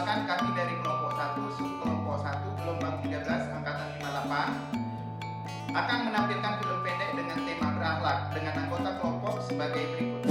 Perkenalkan, kami dari kelompok 1, subkelompok 1, gelombang 13, angkatan 58 akan menampilkan film pendek dengan tema berakhlak dengan anggota kelompok sebagai berikut.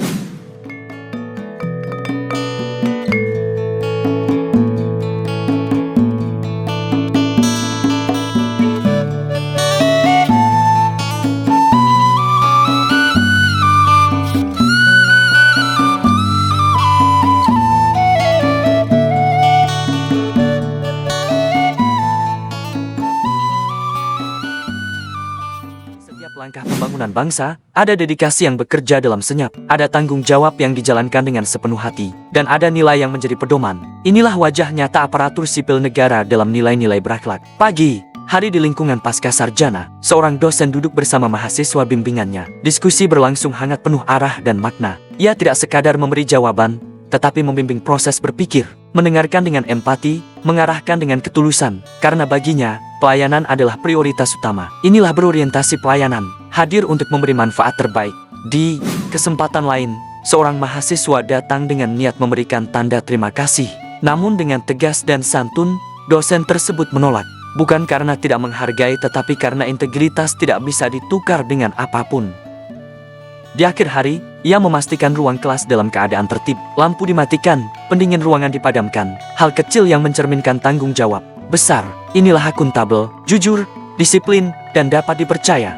Langkah pembangunan bangsa, ada dedikasi yang bekerja dalam senyap, ada tanggung jawab yang dijalankan dengan sepenuh hati, dan ada nilai yang menjadi pedoman. Inilah wajah nyata aparatur sipil negara dalam nilai-nilai berakhlak. Pagi hari di lingkungan pasca sarjana, seorang dosen duduk bersama mahasiswa bimbingannya. Diskusi berlangsung hangat penuh arah dan makna. Ia tidak sekadar memberi jawaban, tetapi membimbing proses berpikir, mendengarkan dengan empati, mengarahkan dengan ketulusan, karena baginya, pelayanan adalah prioritas utama. Inilah berorientasi pelayanan, hadir untuk memberi manfaat terbaik. Di kesempatan lain, seorang mahasiswa datang dengan niat memberikan tanda terima kasih. Namun dengan tegas dan santun, dosen tersebut menolak. Bukan karena tidak menghargai tetapi karena integritas tidak bisa ditukar dengan apapun. Di akhir hari, ia memastikan ruang kelas dalam keadaan tertib, lampu dimatikan, pendingin ruangan dipadamkan. Hal kecil yang mencerminkan tanggung jawab besar. Inilah akuntabel, jujur, disiplin, dan dapat dipercaya.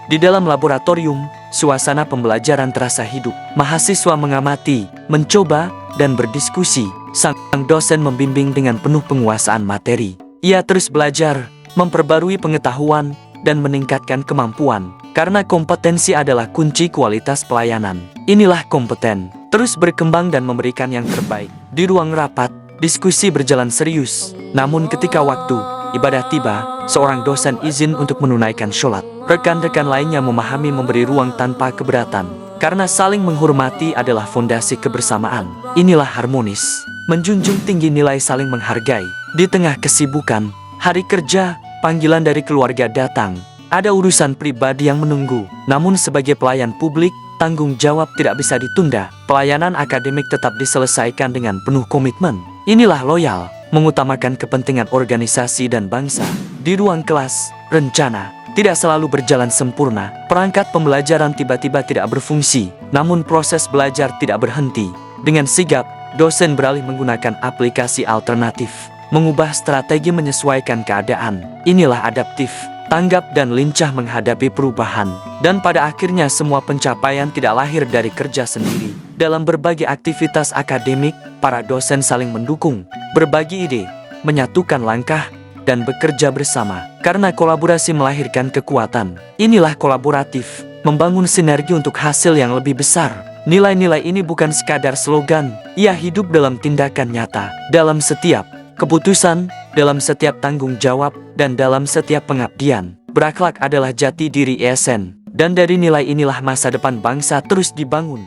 Di dalam laboratorium, suasana pembelajaran terasa hidup. Mahasiswa mengamati, mencoba, dan berdiskusi. Sang dosen membimbing dengan penuh penguasaan materi. Ia terus belajar, memperbarui pengetahuan, dan meningkatkan kemampuan. Karena kompetensi adalah kunci kualitas pelayanan. Inilah kompeten, terus berkembang dan memberikan yang terbaik. Di ruang rapat, diskusi berjalan serius. Namun ketika waktu ibadah tiba, seorang dosen izin untuk menunaikan sholat. Rekan-rekan lainnya memahami memberi ruang tanpa keberatan. Karena saling menghormati adalah fondasi kebersamaan. Inilah harmonis, menjunjung tinggi nilai saling menghargai. Di tengah kesibukan, hari kerja, panggilan dari keluarga datang. Ada urusan pribadi yang menunggu. Namun sebagai pelayan publik, tanggung jawab tidak bisa ditunda. Pelayanan akademik tetap diselesaikan dengan penuh komitmen. Inilah loyal, mengutamakan kepentingan organisasi dan bangsa. Di ruang kelas, rencana tidak selalu berjalan sempurna. Perangkat pembelajaran tiba-tiba tidak berfungsi. Namun proses belajar tidak berhenti. Dengan sigap, dosen beralih menggunakan aplikasi alternatif. Mengubah strategi menyesuaikan keadaan. Inilah adaptif, tanggap dan lincah menghadapi perubahan. Dan pada akhirnya semua pencapaian tidak lahir dari kerja sendiri. Dalam berbagai aktivitas akademik, para dosen saling mendukung, berbagi ide, menyatukan langkah, dan bekerja bersama. Karena kolaborasi melahirkan kekuatan. Inilah kolaboratif, membangun sinergi untuk hasil yang lebih besar. Nilai-nilai ini bukan sekadar slogan, ia hidup dalam tindakan nyata, dalam setiap keputusan, dalam setiap tanggung jawab, dan dalam setiap pengabdian. Berakhlak adalah jati diri ESN, dan dari nilai inilah masa depan bangsa terus dibangun.